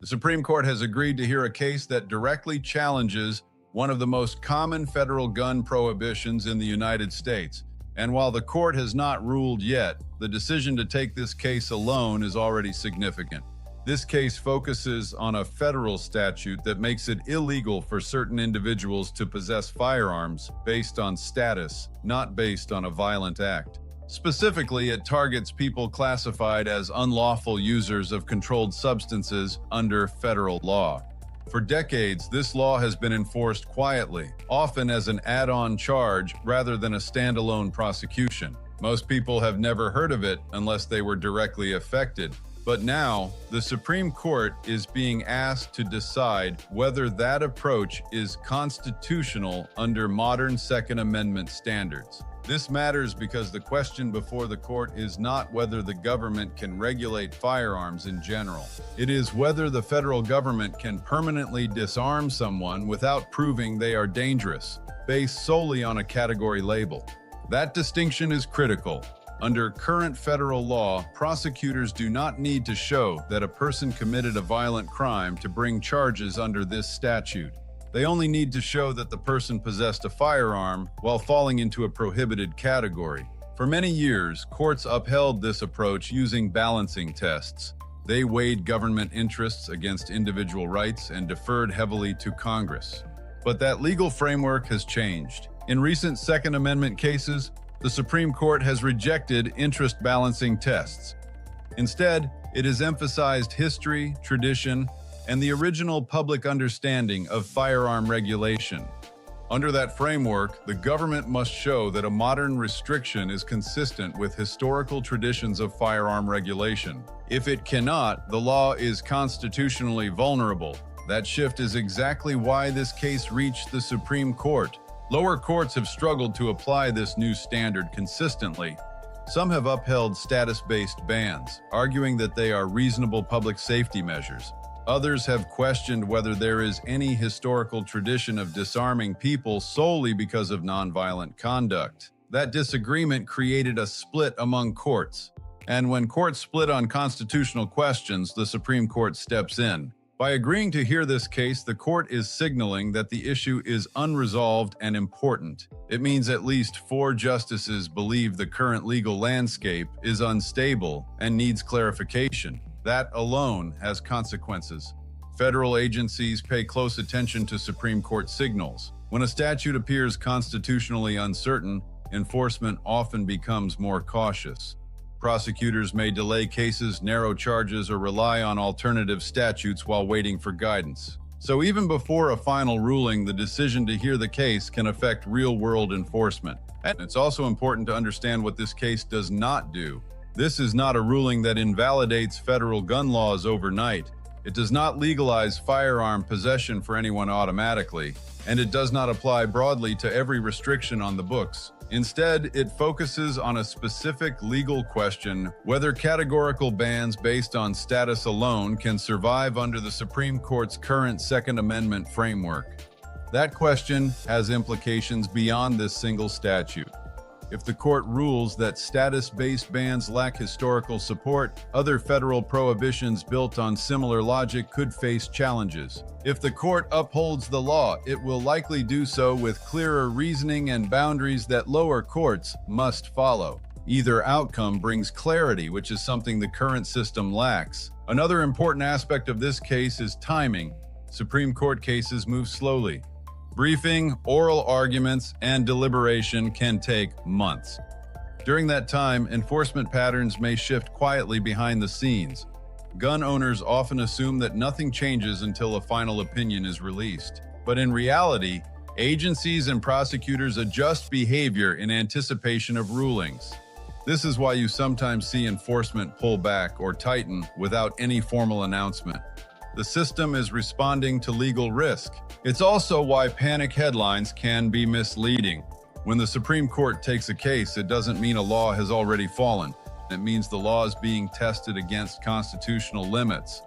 The Supreme Court has agreed to hear a case that directly challenges one of the most common federal gun prohibitions in the United States. And while the court has not ruled yet, the decision to take this case alone is already significant. This case focuses on a federal statute that makes it illegal for certain individuals to possess firearms based on status, not based on a violent act. Specifically, it targets people classified as unlawful users of controlled substances under federal law. For decades, this law has been enforced quietly, often as an add-on charge rather than a standalone prosecution. Most people have never heard of it unless they were directly affected. But now, the Supreme Court is being asked to decide whether that approach is constitutional under modern Second Amendment standards. This matters because the question before the court is not whether the government can regulate firearms in general. It is whether the federal government can permanently disarm someone without proving they are dangerous, based solely on a category label. That distinction is critical. Under current federal law, prosecutors do not need to show that a person committed a violent crime to bring charges under this statute. They only need to show that the person possessed a firearm while falling into a prohibited category. For many years, courts upheld this approach using balancing tests. They weighed government interests against individual rights and deferred heavily to Congress. But that legal framework has changed. In recent Second Amendment cases, the Supreme Court has rejected interest-balancing tests. Instead, it has emphasized history, tradition, and the original public understanding of firearm regulation. Under that framework, the government must show that a modern restriction is consistent with historical traditions of firearm regulation. If it cannot, the law is constitutionally vulnerable. That shift is exactly why this case reached the Supreme Court. Lower courts have struggled to apply this new standard consistently. Some have upheld status-based bans, arguing that they are reasonable public safety measures. Others have questioned whether there is any historical tradition of disarming people solely because of nonviolent conduct. That disagreement created a split among courts. And when courts split on constitutional questions, the Supreme Court steps in. By agreeing to hear this case, the court is signaling that the issue is unresolved and important. It means at least 4 justices believe the current legal landscape is unstable and needs clarification. That alone has consequences. Federal agencies pay close attention to Supreme Court signals. When a statute appears constitutionally uncertain, enforcement often becomes more cautious. Prosecutors may delay cases, narrow charges, or rely on alternative statutes while waiting for guidance. So even before a final ruling, the decision to hear the case can affect real-world enforcement. And it's also important to understand what this case does not do. This is not a ruling that invalidates federal gun laws overnight. It does not legalize firearm possession for anyone automatically, and it does not apply broadly to every restriction on the books. Instead, it focuses on a specific legal question: whether categorical bans based on status alone can survive under the Supreme Court's current Second Amendment framework. That question has implications beyond this single statute. If the court rules that status-based bans lack historical support, other federal prohibitions built on similar logic could face challenges. If the court upholds the law, it will likely do so with clearer reasoning and boundaries that lower courts must follow. Either outcome brings clarity, which is something the current system lacks. Another important aspect of this case is timing. Supreme Court cases move slowly. Briefing, oral arguments, and deliberation can take months. During that time, enforcement patterns may shift quietly behind the scenes. Gun owners often assume that nothing changes until a final opinion is released. But in reality, agencies and prosecutors adjust behavior in anticipation of rulings. This is why you sometimes see enforcement pull back or tighten without any formal announcement. The system is responding to legal risk. It's also why panic headlines can be misleading. When the Supreme Court takes a case, it doesn't mean a law has already fallen. It means the law is being tested against constitutional limits.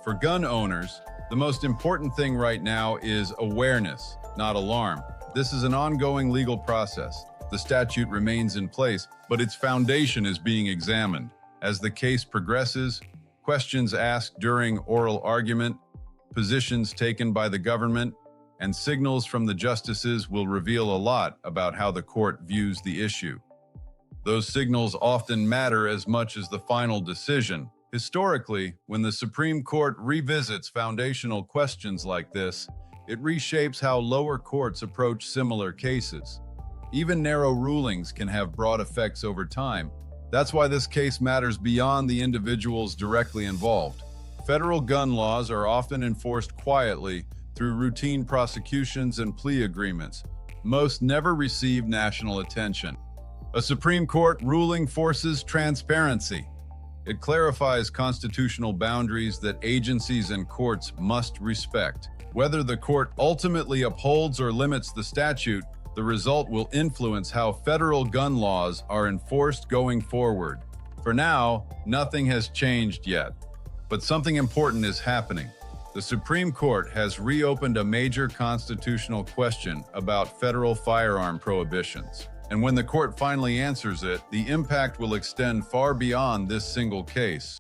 For gun owners, the most important thing right now is awareness, not alarm. This is an ongoing legal process. The statute remains in place, but its foundation is being examined. As the case progresses, questions asked during oral argument, positions taken by the government, and signals from the justices will reveal a lot about how the court views the issue. Those signals often matter as much as the final decision. Historically, when the Supreme Court revisits foundational questions like this, it reshapes how lower courts approach similar cases. Even narrow rulings can have broad effects over time. That's why this case matters beyond the individuals directly involved. Federal gun laws are often enforced quietly through routine prosecutions and plea agreements. Most never receive national attention. A Supreme Court ruling forces transparency. It clarifies constitutional boundaries that agencies and courts must respect. Whether the court ultimately upholds or limits the statute, the result will influence how federal gun laws are enforced going forward. For now, nothing has changed yet, but something important is happening. The Supreme Court has reopened a major constitutional question about federal firearm prohibitions. And when the court finally answers it, the impact will extend far beyond this single case.